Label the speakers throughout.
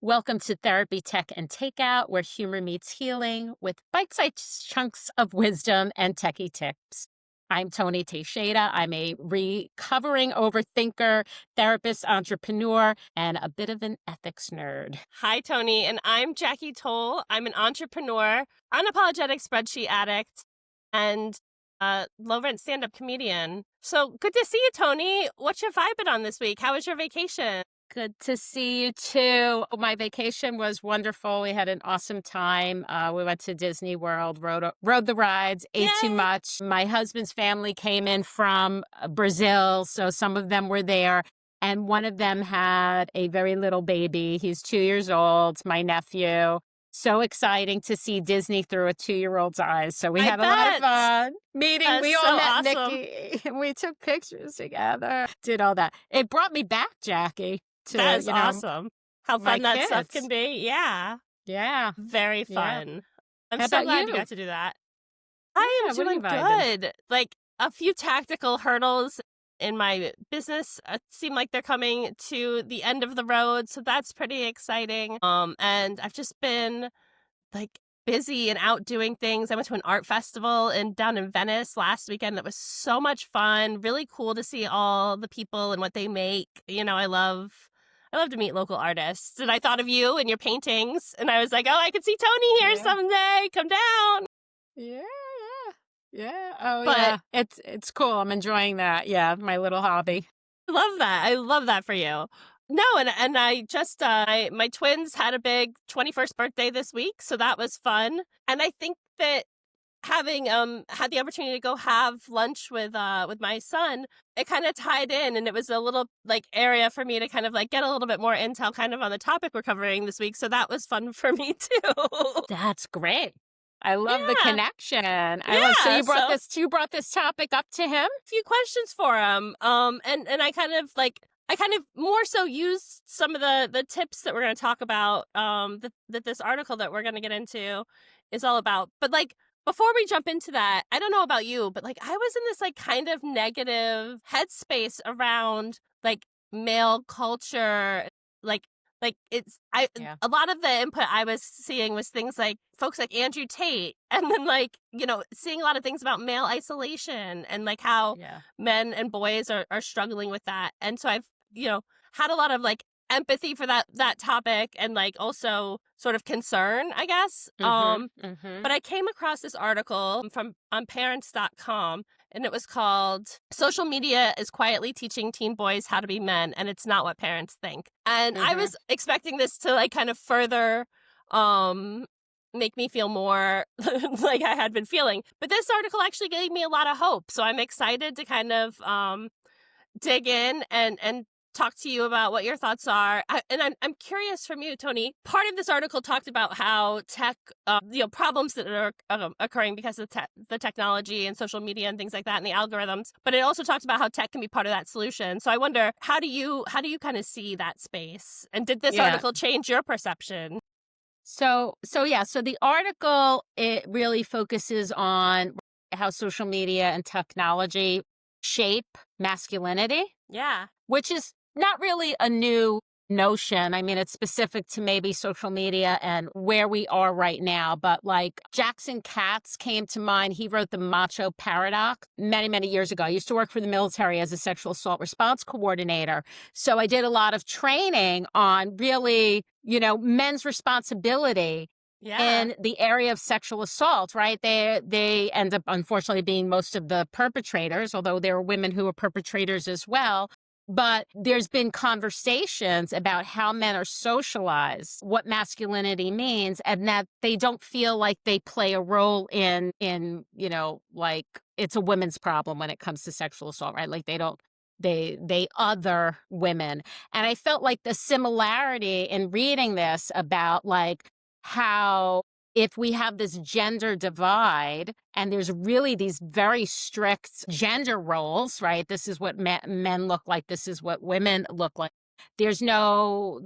Speaker 1: Welcome to Therapy, Tech, and Takeout, where humor meets healing with bite-sized chunks of wisdom and techie tips. I'm Tony Teixeira. I'm a recovering overthinker, therapist, entrepreneur, and a bit of an ethics nerd.
Speaker 2: Hi, Tony, and I'm Jackie Toll. I'm an entrepreneur, unapologetic spreadsheet addict, and a low-rent stand-up comedian. So good to see you, Tony. What's your vibe been on this week? How was your vacation?
Speaker 1: Good to see you too. My vacation was wonderful. We had an awesome time. We went to Disney World, rode the rides, ate too
Speaker 2: Yay!
Speaker 1: much. My husband's family came in from Brazil, so some of them were there. And one of them had a very little baby. He's 2 years old, my nephew. So exciting to see Disney through a 2-year-old's eyes. So we
Speaker 2: I
Speaker 1: had a lot of
Speaker 2: bet.
Speaker 1: fun meeting.
Speaker 2: That's
Speaker 1: We
Speaker 2: so
Speaker 1: all met
Speaker 2: awesome.
Speaker 1: Nikki and we took pictures together, did all that. It brought me back, Jackie, to,
Speaker 2: That is awesome. How
Speaker 1: my
Speaker 2: fun that stuff
Speaker 1: kids.
Speaker 2: can be. Yeah.
Speaker 1: Yeah.
Speaker 2: Very
Speaker 1: Yeah.
Speaker 2: fun. I'm
Speaker 1: How
Speaker 2: so
Speaker 1: about
Speaker 2: glad you
Speaker 1: you?
Speaker 2: got to do that. I am
Speaker 1: Yeah, what are you
Speaker 2: doing
Speaker 1: vibing?
Speaker 2: good. Like a few tactical hurdles in my business seem like they're coming to the end of the road, so that's pretty exciting. And I've just been like busy and out doing things. I went to an art festival down in Venice last weekend. That was so much fun. Really cool to see all the people and what they make. I love to meet local artists. And I thought of you and your paintings, and I was like, oh, I could see Tony here
Speaker 1: Yeah.
Speaker 2: someday. Come down.
Speaker 1: Yeah, yeah. Yeah. Oh,
Speaker 2: But
Speaker 1: yeah. It's cool. I'm enjoying that. Yeah, my little hobby.
Speaker 2: I love that. I love that for you. No, and I just my twins had a big 21st birthday this week, so that was fun. And I think that having had the opportunity to go have lunch with my son, it kind of tied in, and it was a little like area for me to kind of like get a little bit more intel kind of on the topic we're covering this week. So that was fun for me too.
Speaker 1: That's great. I love the
Speaker 2: Yeah.
Speaker 1: connection. So
Speaker 2: Yeah. So
Speaker 1: you brought this topic up to him?
Speaker 2: few questions for him. And I kind of more so used some of the tips that we're going to talk about that this article that we're going to get into is all about. But like before we jump into that, I don't know about you, but like I was in this like kind of negative headspace around like male culture, like it's I
Speaker 1: Yeah.
Speaker 2: a lot of the input I was seeing was things like folks like Andrew Tate, and then like seeing a lot of things about male isolation and like how
Speaker 1: Yeah.
Speaker 2: men and boys are struggling with that. And so I've had a lot of like empathy for that topic, and like also sort of concern, I guess.
Speaker 1: Mhm. Mhm.
Speaker 2: But I came across this article from on parents.com, and it was called Social Media is Quietly Teaching Teen Boys How to Be Men, and It's Not What Parents Think. And I
Speaker 1: Mhm.
Speaker 2: was expecting this to like kind of further um make me feel more like I had been feeling. But this article actually gave me a lot of hope. So I'm excited to kind of dig in and talk to you about what your thoughts are. I'm curious from you, Tony. Part of this article talked about how tech, problems that are occurring because of the technology and social media and things like that and the algorithms. But it also talked about how tech can be part of that solution. So I wonder, how do you kind of see that space? And did this
Speaker 1: Yeah.
Speaker 2: article change your perception?
Speaker 1: So the article, it really focuses on how social media and technology shape masculinity,
Speaker 2: Yeah.
Speaker 1: which is not really a new notion. I mean, it's specific to maybe social media and where we are right now. But like Jackson Katz came to mind. He wrote The Macho Paradox many, many years ago. I used to work for the military as a sexual assault response coordinator. So I did a lot of training on really, men's responsibility
Speaker 2: Yeah.
Speaker 1: in the area of sexual assault, right? They end up unfortunately being most of the perpetrators, although there are women who are perpetrators as well. But there's been conversations about how men are socialized, what masculinity means, and that they don't feel like they play a role in like it's a women's problem when it comes to sexual assault, right? Like they other women. And I felt like the similarity in reading this about like how if we have this gender divide and there's really these very strict gender roles, right? This is what men look like. This is what women look like. There's no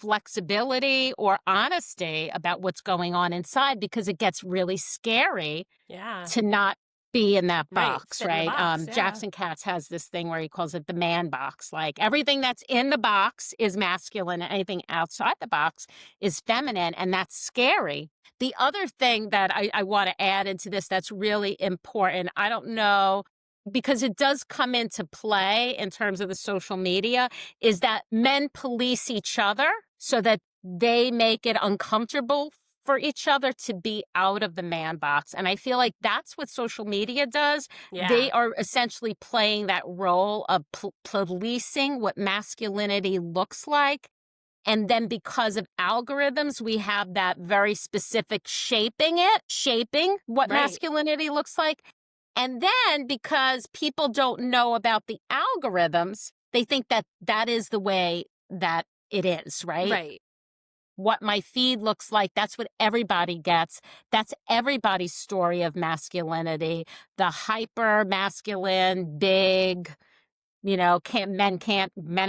Speaker 1: flexibility or honesty about what's going on inside because it gets really scary
Speaker 2: Yeah.
Speaker 1: to not be in that
Speaker 2: Right.
Speaker 1: box,
Speaker 2: Fit in the
Speaker 1: right?
Speaker 2: box. Yeah.
Speaker 1: Jackson Katz has this thing where he calls it the man box. Like everything that's in the box is masculine, and anything outside the box is feminine, and that's scary. The other thing that I want to add into this that's really important, I don't know, because it does come into play in terms of the social media, is that men police each other so that they make it uncomfortable for each other to be out of the man box. And I feel like that's what social media does.
Speaker 2: Yeah.
Speaker 1: They are essentially playing that role of policing what masculinity looks like. And then because of algorithms, we have that very specific shaping what
Speaker 2: Right.
Speaker 1: masculinity looks like. And then because people don't know about the algorithms, they think that that is the way that it is, right?
Speaker 2: Right.
Speaker 1: What my feed looks like, that's what everybody gets. That's everybody's story of masculinity. The hyper masculine, big, men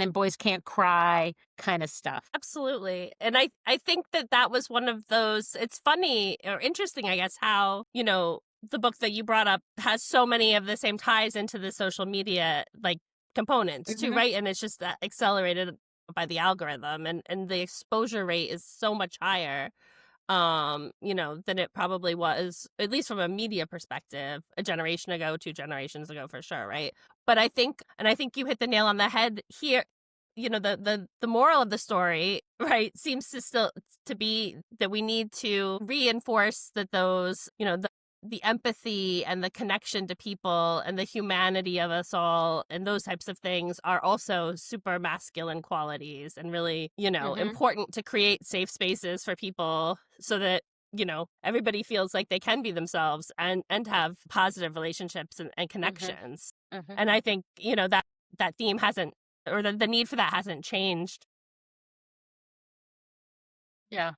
Speaker 1: and boys can't cry kind of stuff.
Speaker 2: Absolutely. And I think that was one of those, it's funny or interesting, I guess, how, the book that you brought up has so many of the same ties into the social media, like, components too,
Speaker 1: Mhm.
Speaker 2: right? And it's just that accelerated by the algorithm, and the exposure rate is so much higher, than it probably was, at least from a media perspective, a generation ago, 2 generations ago, for sure, right? But I think you hit the nail on the head here. The moral of the story, right, seems to still to be that we need to reinforce that those, the empathy and the connection to people and the humanity of us all and those types of things are also super masculine qualities, and really,
Speaker 1: Mhm.
Speaker 2: important to create safe spaces for people so that, everybody feels like they can be themselves and have positive relationships and
Speaker 1: Mhm.
Speaker 2: connections.
Speaker 1: Mhm.
Speaker 2: And I think, that theme hasn't, or the need for that hasn't changed.
Speaker 1: Yeah.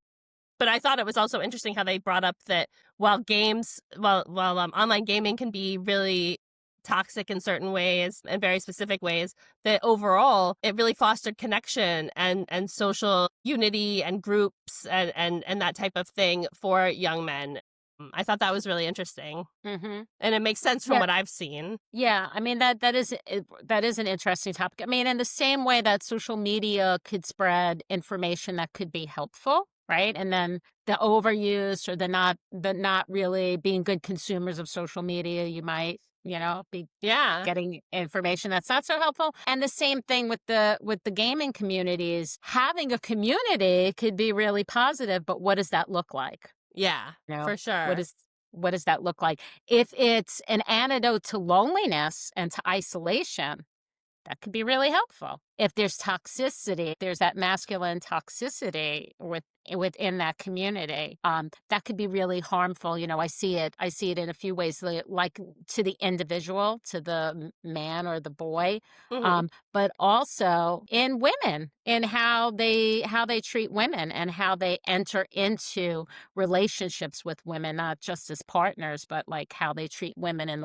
Speaker 2: But I thought it was also interesting how they brought up that while online gaming can be really toxic in certain ways and very specific ways, that overall it really fostered connection and social unity and groups and that type of thing for young men. I thought that was really interesting,
Speaker 1: Mhm.
Speaker 2: and it makes sense from
Speaker 1: Yeah.
Speaker 2: what I've seen.
Speaker 1: Yeah, I mean that is an interesting topic. I mean, in the same way that social media could spread information that could be helpful, right? And then the overuse or the not really being good consumers of social media, you might, be
Speaker 2: Yeah,
Speaker 1: getting information that's not so helpful. And the same thing with the gaming communities. Having a community could be really positive, but what does that look like?
Speaker 2: yeah,
Speaker 1: You know,
Speaker 2: for
Speaker 1: what
Speaker 2: sure.
Speaker 1: is what does that look like? If it's an antidote to loneliness and to isolation, that could be really helpful. If there's toxicity, there's that masculine toxicity within that community. That could be really harmful. I see it in a few ways, like to the individual, to the man or the boy,
Speaker 2: Hmm.
Speaker 1: but also in women, in how they treat women and how they enter into relationships with women, not just as partners, but like how they treat women in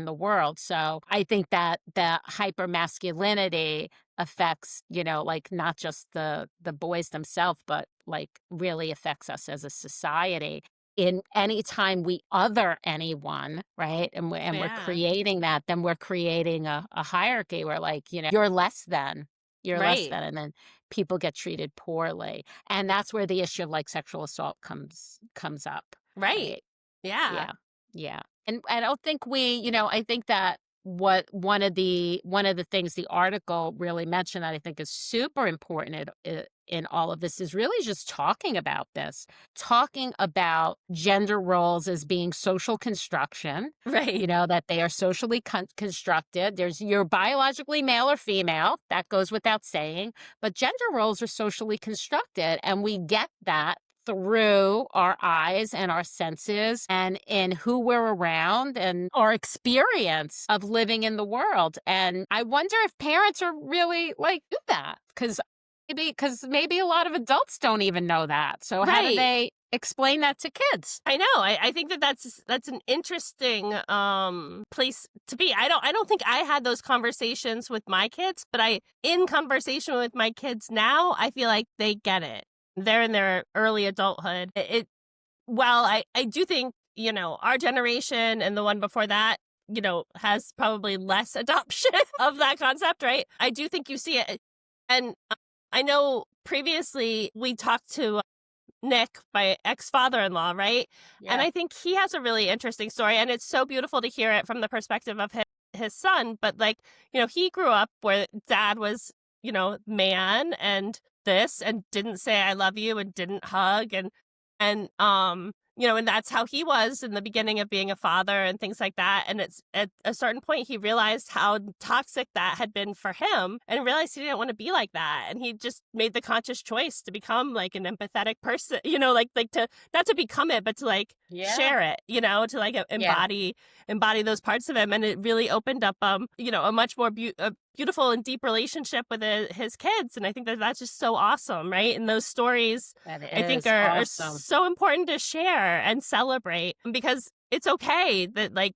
Speaker 1: the world. So I think that the hyper masculinity affects, like not just the boys themselves, but like really affects us as a society. In any time we other anyone, right, and we're
Speaker 2: Yeah,
Speaker 1: creating that, then we're creating a hierarchy where, like, you're less
Speaker 2: right,
Speaker 1: than, and then people get treated poorly, and that's where the issue of like sexual assault comes up,
Speaker 2: right.
Speaker 1: right?
Speaker 2: Yeah,
Speaker 1: Yeah. Yeah. And I don't think I think that what one of the things the article really mentioned that I think is super important in all of this is really just talking about this, talking about gender roles as being social construction,
Speaker 2: right,
Speaker 1: that they are socially constructed. You're biologically male or female, that goes without saying, but gender roles are socially constructed, and we get that through our eyes and our senses and in who we're around and our experience of living in the world. And I wonder if parents are really like do that because maybe a lot of adults don't even know that. So how do
Speaker 2: right.
Speaker 1: they explain that to kids?
Speaker 2: I know. I think that's an interesting place to be. I don't think I had those conversations with my kids, but in conversation with my kids now, I feel like they get it. They're in their early adulthood. Well, I do think, our generation and the one before that has probably less adoption of that concept, right? I do think you see it. And I know previously we talked to Nick, my ex-father-in-law, right? And
Speaker 1: Yeah.
Speaker 2: I think he has a really interesting story, and it's so beautiful to hear it from the perspective of his son. But like, he grew up where dad was, man and this, and didn't say I love you and didn't hug, and that's how he was in the beginning of being a father and things like that. And it's at a certain point he realized how toxic that had been for him, and realized he didn't want to be like that. And he just made the conscious choice to become like an empathetic person, like to not to become it, but to like
Speaker 1: Yeah.
Speaker 2: share it, to like
Speaker 1: Yeah.
Speaker 2: embody those parts of him. And it really opened up, a much more beautiful and deep relationship with his kids. And I think that that's just so awesome, right? And those stories,
Speaker 1: That
Speaker 2: I think,
Speaker 1: is
Speaker 2: are
Speaker 1: awesome.
Speaker 2: so important to share and celebrate, because it's okay that, like,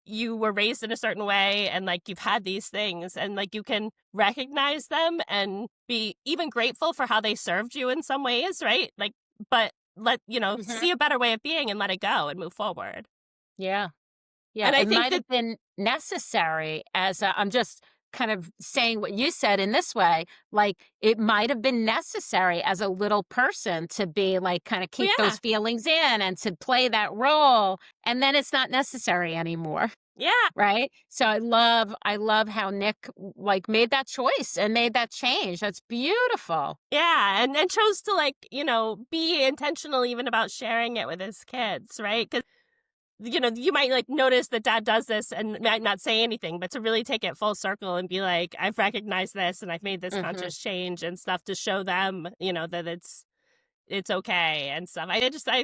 Speaker 2: you were raised in a certain way, and like you've had these things, and like you can recognize them and be even grateful for how they served you in some ways, right? Like, but
Speaker 1: Mhm.
Speaker 2: see a better way of being and let it go and move forward.
Speaker 1: Yeah. Yeah,
Speaker 2: And I
Speaker 1: it
Speaker 2: think
Speaker 1: might
Speaker 2: that,
Speaker 1: have been necessary as I'm just kind of saying what you said in this way, like, it might have been necessary as a little person to be, like, kinda
Speaker 2: well,
Speaker 1: keep
Speaker 2: yeah,
Speaker 1: those feelings in and to play that role, and then it's not necessary anymore,
Speaker 2: yeah,
Speaker 1: right? So I love how Nick, like, made that choice and made that change. That's beautiful.
Speaker 2: yeah, and chose to, like, be intentional even about sharing it with his kids, right? Because you might like notice that dad does this and might not say anything, but to really take it full circle and be like, I've recognized this and I've made this
Speaker 1: Mhm.
Speaker 2: conscious change and stuff to show them, that it's okay and stuff. I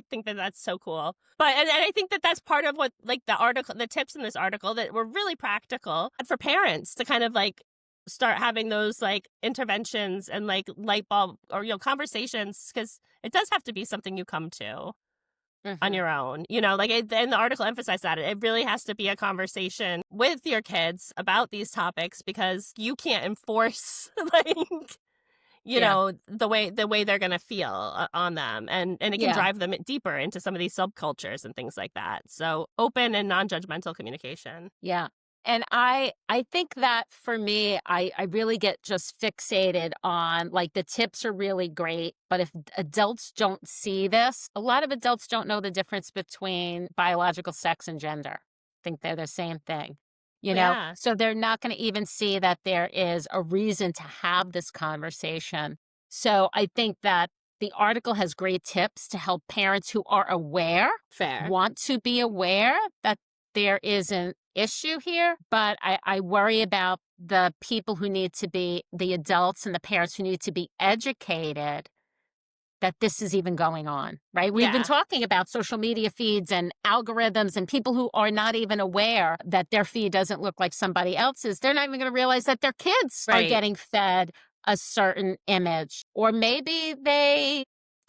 Speaker 2: think that that's so cool. But and I think that that's part of what, like, the tips in this article that were really practical and for parents to kind of like start having those like interventions and like light bulb or conversations, because it does have to be something you come to on
Speaker 1: Mhm.
Speaker 2: your own. Like, and the article emphasized that it really has to be a conversation with your kids about these topics, because you can't enforce like
Speaker 1: Yeah.
Speaker 2: the way they're going to feel on them, and it can
Speaker 1: Yeah.
Speaker 2: drive them deeper into some of these subcultures and things like that. So open and non-judgmental communication.
Speaker 1: Yeah. And I think that for me, I really get just fixated on, like, the tips are really great, but if adults don't see this, a lot of adults don't know the difference between biological sex and gender. Think they're the same thing.
Speaker 2: Yeah,
Speaker 1: So they're not going to even see that there is a reason to have this conversation. So I think that the article has great tips to help parents who are aware,
Speaker 2: fair.
Speaker 1: want to be aware that there is an issue here, but I worry about the people who need to be the adults and the parents who need to be educated that this is even going on, right? We've been
Speaker 2: Yeah,
Speaker 1: talking about social media feeds and algorithms and people who are not even aware that their feed doesn't look like somebody else's. They're not even going to realize that their kids are
Speaker 2: right.
Speaker 1: getting fed a certain image. Or maybe they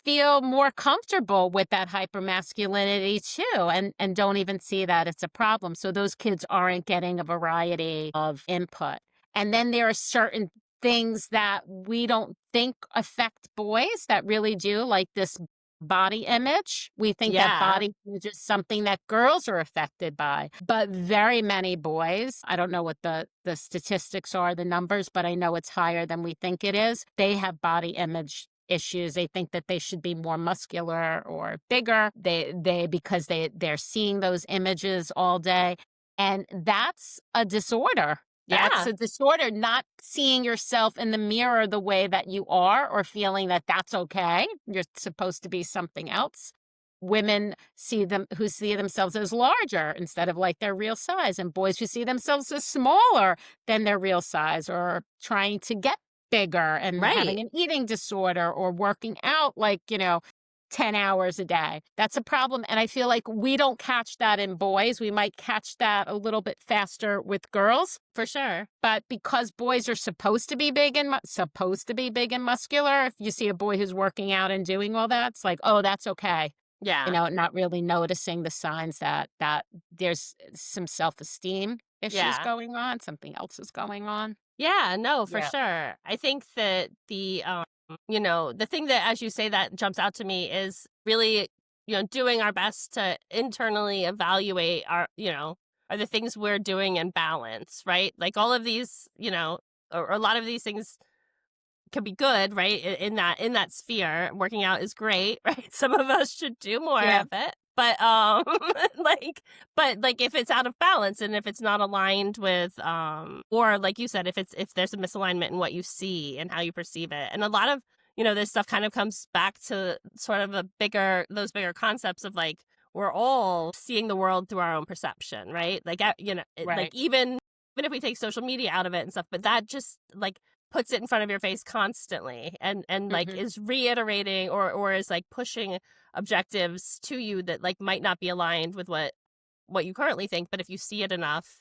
Speaker 1: feel more comfortable with that hypermasculinity too and don't even see that it's a problem. So those kids aren't getting a variety of input. And then there are certain things that we don't think affect boys that really do, like this body image. We think that
Speaker 2: Yeah,
Speaker 1: body image is something that girls are affected by, but very many boys, I don't know what the statistics are, the numbers, but I know it's higher than we think it is. They have body image issues. They think that they should be more muscular or bigger. They because they're seeing those images all day. And that's a disorder. That's
Speaker 2: yeah,
Speaker 1: a disorder, not seeing yourself in the mirror the way that you are or feeling that that's okay. You're supposed to be something else. Women who see themselves as larger instead of like their real size, and boys who see themselves as smaller than their real size or trying to get bigger and having
Speaker 2: right.
Speaker 1: an eating disorder or working out like, 10 hours a day. That's a problem. And I feel like we don't catch that in boys. We might catch that a little bit faster with girls.
Speaker 2: For sure.
Speaker 1: But because boys are supposed to be big and muscular, if you see a boy who's working out and doing all that, it's like, oh, that's okay.
Speaker 2: Yeah.
Speaker 1: Not really noticing the signs that there's some self-esteem issues
Speaker 2: Yeah.
Speaker 1: going on, something else is going on.
Speaker 2: Yeah, no, for
Speaker 1: Yeah.
Speaker 2: sure. I think that the thing that, as you say, that jumps out to me is really, doing our best to internally evaluate are the things we're doing in balance, right? Like all of these, or a lot of these things can be good, right? In that sphere, working out is great, right? Some of us should do more
Speaker 1: Yeah.
Speaker 2: of it. But like if it's out of balance and if it's not aligned with or like you said, if there's a misalignment in what you see and how you perceive it. And a lot of, this stuff kind of comes back to sort of those bigger concepts of like we're all seeing the world through our own perception, right? Like like
Speaker 1: Right.
Speaker 2: even if we take social media out of it and stuff, but that just like puts it in front of your face constantly and like
Speaker 1: Hmm.
Speaker 2: is reiterating or is like pushing objectives to you that like might not be aligned with what you currently think, but if you see it enough,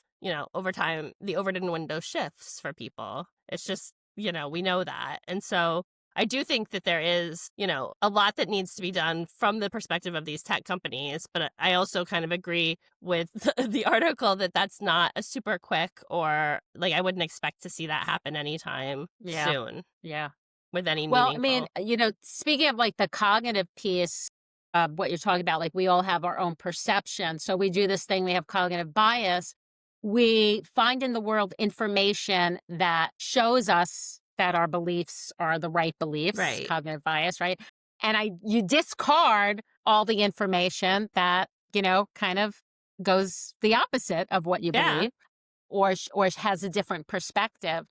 Speaker 2: over time the Overton window shifts for people. It's just, we know that. And so I do think that there is, a lot that needs to be done from the perspective of these tech companies, but I also kind of agree with the article that that's not a super quick, or like I wouldn't expect to see that happen anytime
Speaker 1: Yeah.
Speaker 2: soon
Speaker 1: Yeah.
Speaker 2: with any
Speaker 1: Well, I mean,
Speaker 2: meaningful.
Speaker 1: speaking of like the cognitive piece of what you're talking about, like we all have our own perception. So we do this thing, we have cognitive bias. We find in the world information that shows us that our beliefs are the right beliefs,
Speaker 2: Right.
Speaker 1: cognitive bias, right? And you discard all the information that, kind of goes the opposite of what you
Speaker 2: Yeah.
Speaker 1: believe or has a different perspective.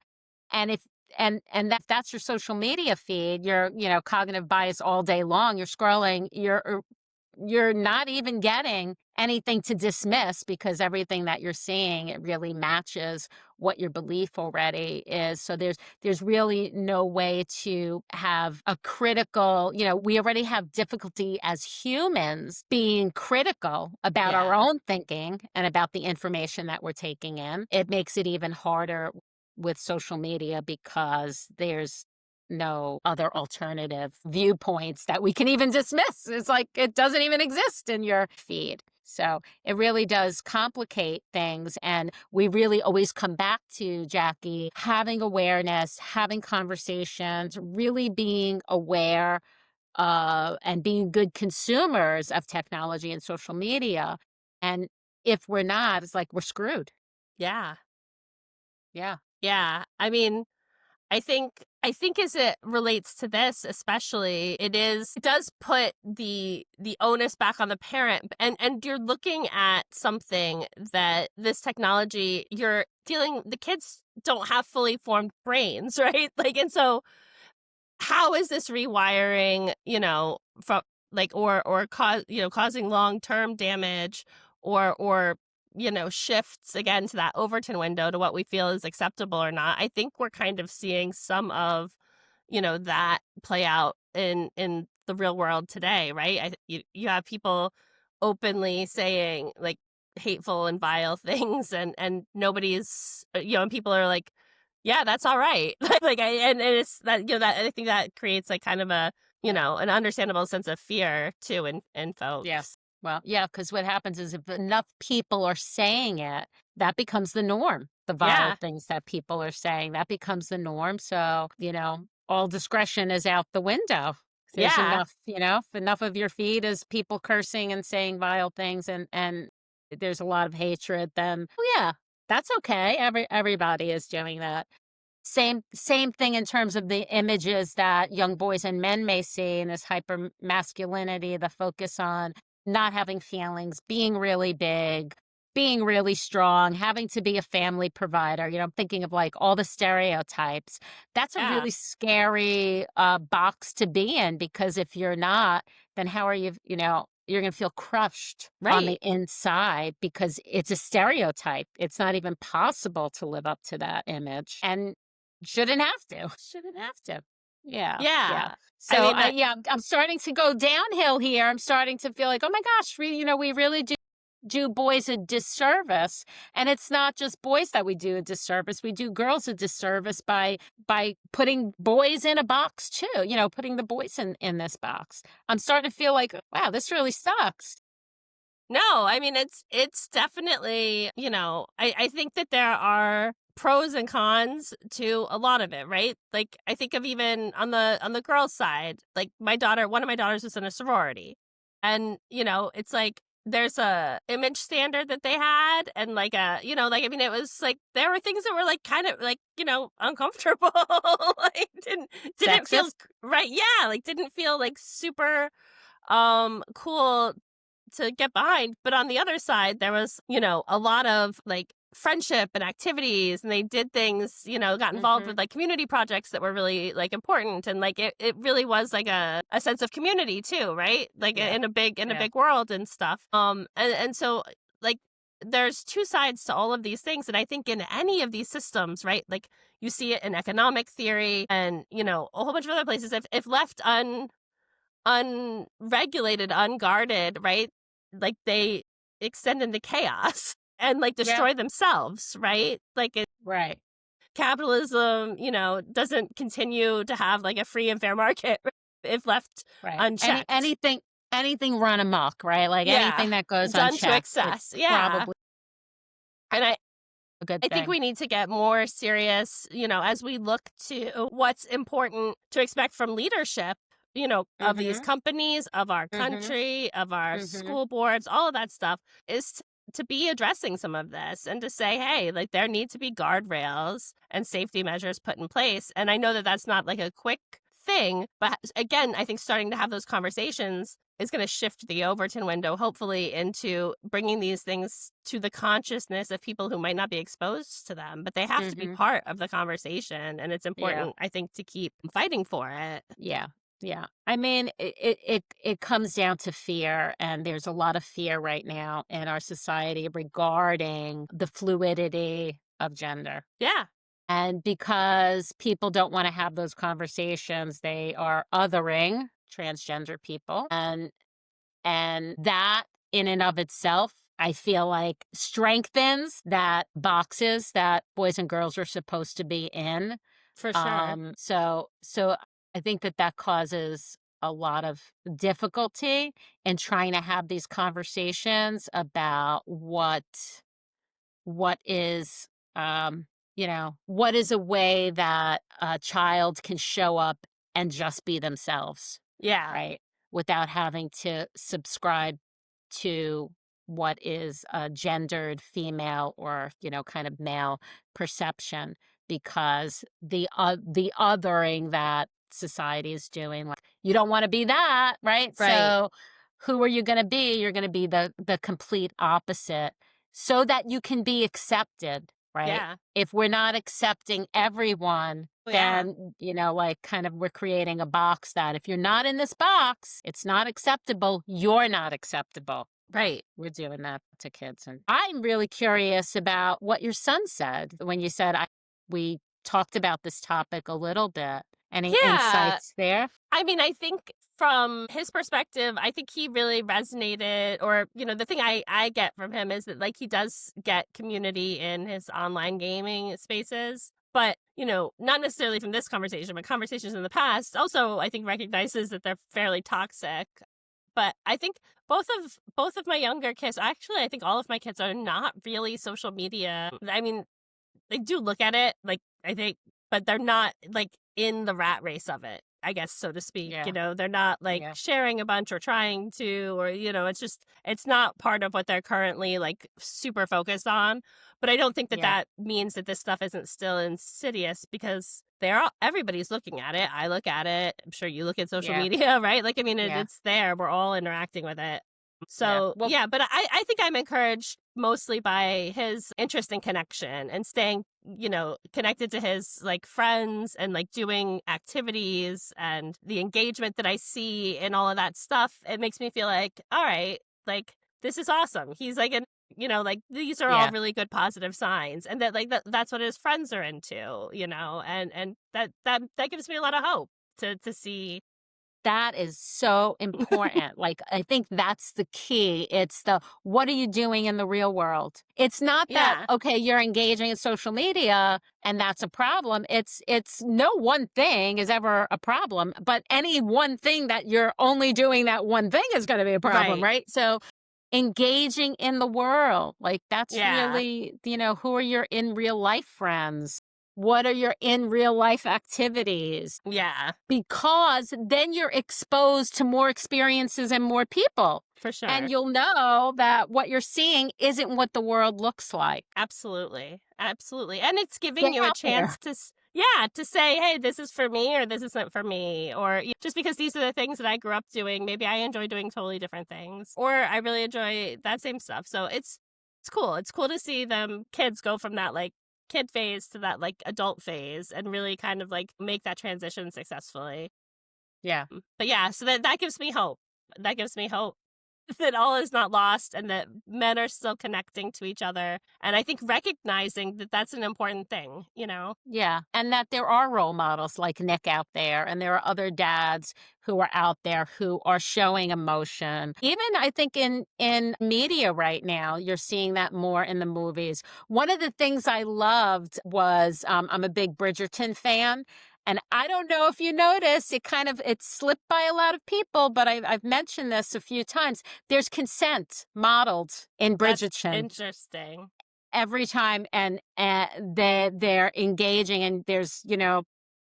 Speaker 1: And if and that's your social media feed, your, cognitive bias all day long, you're scrolling, you're not even getting anything to dismiss because everything that you're seeing, it really matches what your belief already is. So there's really no way to have a critical, we already have difficulty as humans being critical about our
Speaker 2: Yeah.
Speaker 1: own thinking and about the information that we're taking in. It makes it even harder with social media because there's no other alternative viewpoints that we can even dismiss. It's like it doesn't even exist in your feed. So it really does complicate things. And we really always come back to, Jackie, having awareness, having conversations, really being aware and being good consumers of technology and social media. And if we're not, it's like we're screwed.
Speaker 2: Yeah.
Speaker 1: Yeah.
Speaker 2: Yeah. I mean, I think as it relates to this especially, it does put the onus back on the parent, and you're looking at something that this technology, the kids don't have fully formed brains, right? Like, and so how is this rewiring, from like or cause, causing long-term damage or shifts again to that Overton window to what we feel is acceptable or not. I think we're kind of seeing some of, that play out in the real world today, right? You have people openly saying like hateful and vile things, and nobody's, and people are like, yeah, that's all right. Like and it's that, that I think that creates like kind of a, an understandable sense of fear too in
Speaker 1: Yeah.
Speaker 2: folks.
Speaker 1: Well, yeah, because what happens is if enough people are saying it, that becomes the norm. The vile
Speaker 2: Yeah.
Speaker 1: things that people are saying, that becomes the norm. So, all discretion is out the window. There's
Speaker 2: Yeah.
Speaker 1: enough, if enough of your feed is people cursing and saying vile things and there's a lot of hatred, then yeah, that's okay. Everybody is doing that. Same thing in terms of the images that young boys and men may see in this hyper masculinity, the focus on not having feelings, being really big, being really strong, having to be a family provider. I'm thinking of like all the stereotypes. That's a
Speaker 2: Yeah.
Speaker 1: really scary box to be in because if you're not, then how are you, you're going to feel crushed on
Speaker 2: Right.
Speaker 1: the inside because it's a stereotype. It's not even possible to live up to that image. And shouldn't have to. Shouldn't have to. Yeah, yeah.
Speaker 2: Yeah. I
Speaker 1: So
Speaker 2: mean that
Speaker 1: I'm starting to go downhill here. I'm starting to feel like, oh my gosh, we really do boys a disservice, and it's not just boys that we do a disservice. We do girls a disservice by putting boys in a box too. Putting the boys in this box. I'm starting to feel like, wow, this really sucks.
Speaker 2: No, I mean it's definitely, I think that there are pros and cons to a lot of it, right? Like I think of even on the girls' side, like one of my daughters was in a sorority. And, it's like there's a image standard that they had, and like a, like, I mean, it was like there were things that were like kind of like, uncomfortable. Like didn't feel
Speaker 1: Sexist?
Speaker 2: right. Yeah, like didn't feel like super cool to get behind. But on the other side, there was, a lot of like friendship and activities, and they did things, got involved with
Speaker 1: Mhm.
Speaker 2: like community projects that were really like important, and like it really was like a sense of community too, right? Like
Speaker 1: Yeah.
Speaker 2: in a
Speaker 1: Yeah.
Speaker 2: big world and stuff. And so like there's two sides to all of these things, and I think in any of these systems, right? Like you see it in economic theory and, a whole bunch of other places. If left unregulated, unguarded, right? Like they extend into chaos and like
Speaker 1: Yeah.
Speaker 2: destroy themselves, right? Like
Speaker 1: Right.
Speaker 2: capitalism, doesn't continue to have like a free and fair market if left
Speaker 1: Right.
Speaker 2: unchecked.
Speaker 1: Anything run amok, right? Like
Speaker 2: Yeah,
Speaker 1: anything that goes
Speaker 2: done to
Speaker 1: unchecked,
Speaker 2: excess.
Speaker 1: it's
Speaker 2: Yeah.
Speaker 1: probably
Speaker 2: And
Speaker 1: a good
Speaker 2: I think
Speaker 1: thing.
Speaker 2: we need to get more serious, as we look to what's important to expect from leadership, of these
Speaker 1: Mhm.
Speaker 2: companies, of our
Speaker 1: Mhm.
Speaker 2: country, of our
Speaker 1: Mhm.
Speaker 2: school boards, all of that stuff is to be addressing some of this and to say, hey, like there need to be guardrails and safety measures put in place. And I know that that's not like a quick thing, but again, I think starting to have those conversations is going to shift the Overton window, hopefully, into bringing these things to the consciousness of people who might not be exposed to them, but they have to be
Speaker 1: Mhm.
Speaker 2: part of the conversation. And it's
Speaker 1: Yeah.
Speaker 2: important, I think, to keep fighting for it.
Speaker 1: Yeah. Yeah. I mean, it comes down to fear, and there's a lot of fear right now in our society regarding the fluidity of gender.
Speaker 2: Yeah,
Speaker 1: And because people don't want to have those conversations, they are othering transgender people. And that in and of itself, I feel like strengthens that boxes that boys and girls are supposed to be in.
Speaker 2: for sure.
Speaker 1: So I think that that causes a lot of difficulty in trying to have these conversations about what is, what is a way that a child can show up and just be themselves,
Speaker 2: Yeah,
Speaker 1: right? Without having to subscribe to what is a gendered female or, kind of male perception, because the othering that society is doing, like, you don't want to be that, right?
Speaker 2: right.
Speaker 1: So who are you going to be? You're going to be the complete opposite so that you can be accepted, right?
Speaker 2: Yeah.
Speaker 1: If we're not accepting everyone,
Speaker 2: Yeah.
Speaker 1: then, like, kind of we're creating a box that if you're not in this box, it's not acceptable. You're not acceptable.
Speaker 2: Right.
Speaker 1: We're doing that to kids. And I'm really curious about what your son said when you said, we talked about this topic a little bit. Any
Speaker 2: Yeah.
Speaker 1: insights there?
Speaker 2: I mean, I think from his perspective, I think he really resonated, or, the thing I get from him is that, like, he does get community in his online gaming spaces. But, not necessarily from this conversation, but conversations in the past. Also, I think recognizes that they're fairly toxic. But I think both of my younger kids, actually, I think all of my kids are not really social media. I mean, they do look at it, like, I think, but they're not, like, in the rat race of it, I guess, so to speak,
Speaker 1: Yeah.
Speaker 2: they're not, like,
Speaker 1: Yeah.
Speaker 2: sharing a bunch or trying to, or, it's not part of what they're currently, like, super focused on, but I don't think that
Speaker 1: Yeah.
Speaker 2: that means that this stuff isn't still insidious, because everybody's looking at it, I look at it, I'm sure you look at social
Speaker 1: Yeah.
Speaker 2: media, right? Like, I mean,
Speaker 1: Yeah.
Speaker 2: it's there, we're all interacting with it.
Speaker 1: Yeah.
Speaker 2: So,
Speaker 1: Well,
Speaker 2: yeah, but I think I'm encouraged mostly by his interest and connection and staying, connected to his like friends and like doing activities and the engagement that I see and all of that stuff. It makes me feel like, all right, like this is awesome. He's like, like these are all
Speaker 1: yeah.
Speaker 2: really good positive signs, and that like that's what his friends are into, and that gives me a lot of hope to see.
Speaker 1: That is so important. Like, I think that's the key. It's what are you doing in the real world? It's not that,
Speaker 2: Yeah,
Speaker 1: okay, you're engaging in social media and that's a problem. It's no one thing is ever a problem, but any one thing that you're only doing that one thing is going to be a problem,
Speaker 2: right.
Speaker 1: right? So engaging in the world, like that's
Speaker 2: Yeah.
Speaker 1: really, who are your in real life friends? What are your in real life activities?
Speaker 2: Yeah,
Speaker 1: Because then you're exposed to more experiences and more people.
Speaker 2: for sure.
Speaker 1: And you'll know that what you're seeing isn't what the world looks like.
Speaker 2: Absolutely. Absolutely. And it's giving
Speaker 1: Get
Speaker 2: you a
Speaker 1: out there.
Speaker 2: chance to, yeah, to say, hey, this is for me or this isn't for me. Or just because these are the things that I grew up doing, maybe I enjoy doing totally different things. Or I really enjoy that same stuff. So it's cool. It's cool to see them kids go from that like kid phase to that like adult phase and really kind of like make that transition successfully.
Speaker 1: Yeah.
Speaker 2: But yeah, so that gives me hope. That gives me hope that all is not lost and that men are still connecting to each other. And I think recognizing that that's an important thing, you know?
Speaker 1: Yeah, and that there are role models like Nick out there, and there are other dads who are out there who are showing emotion. Even I think in media right now, you're seeing that more in the movies. One of the things I loved was I'm a big Bridgerton fan. And I don't know if you notice, it slipped by a lot of people, but I've mentioned this a few times. There's consent modeled in
Speaker 2: That's
Speaker 1: Bridgerton
Speaker 2: interesting.
Speaker 1: every time, and they're engaging, and there's,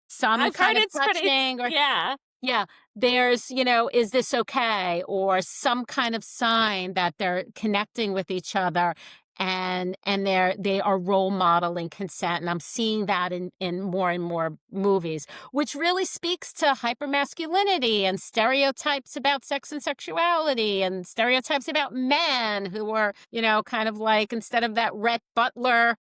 Speaker 1: some
Speaker 2: I've heard
Speaker 1: kind of
Speaker 2: it's pretty,
Speaker 1: touching, or
Speaker 2: yeah,
Speaker 1: yeah, there's, is this okay? Or some kind of sign that they're connecting with each other, and they are role modeling consent. And I'm seeing that in more and more movies, which really speaks to hypermasculinity and stereotypes about sex and sexuality and stereotypes about men who are, kind of like, instead of that Rhett Butler,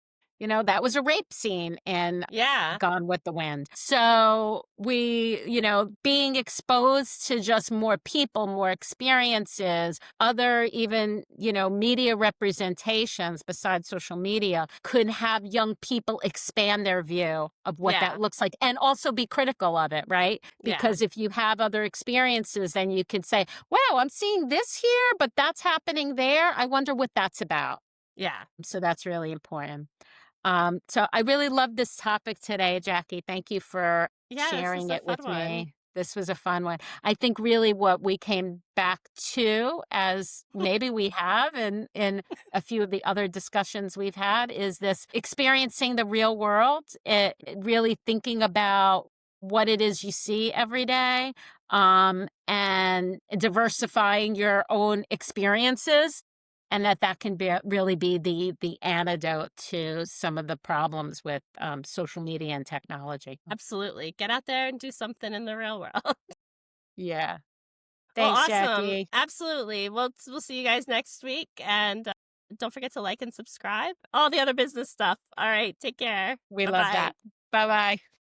Speaker 1: that was a rape scene in
Speaker 2: yeah,
Speaker 1: Gone with the Wind. So being exposed to just more people, more experiences, other even, media representations besides social media could have young people expand their view of what
Speaker 2: yeah,
Speaker 1: that looks like and also be critical of it, right?
Speaker 2: yeah,
Speaker 1: Because if you have other experiences, then you could say, wow, I'm seeing this here, but that's happening there. I wonder what that's about.
Speaker 2: yeah.
Speaker 1: So that's really important. So I really love this topic today, Jackie. Thank you for
Speaker 2: Yeah, this is
Speaker 1: sharing
Speaker 2: a
Speaker 1: it
Speaker 2: fun
Speaker 1: with
Speaker 2: one.
Speaker 1: me. This was a fun one. I think really what we came back to, as maybe we have in a few of the other discussions we've had, is this experiencing the real world, really thinking about what it is you see every day, and diversifying your own experiences, and that can really be the antidote to some of the problems with, social media and technology.
Speaker 2: Absolutely. Get out there and do something in the real world.
Speaker 1: Yeah.
Speaker 2: Well,
Speaker 1: Thanks,
Speaker 2: awesome.
Speaker 1: Jackie.
Speaker 2: Absolutely. Well, we'll see you guys next week. And don't forget to like and subscribe. All the other business stuff. All right. Take care.
Speaker 1: We
Speaker 2: Bye
Speaker 1: love
Speaker 2: bye.
Speaker 1: that. Bye-bye.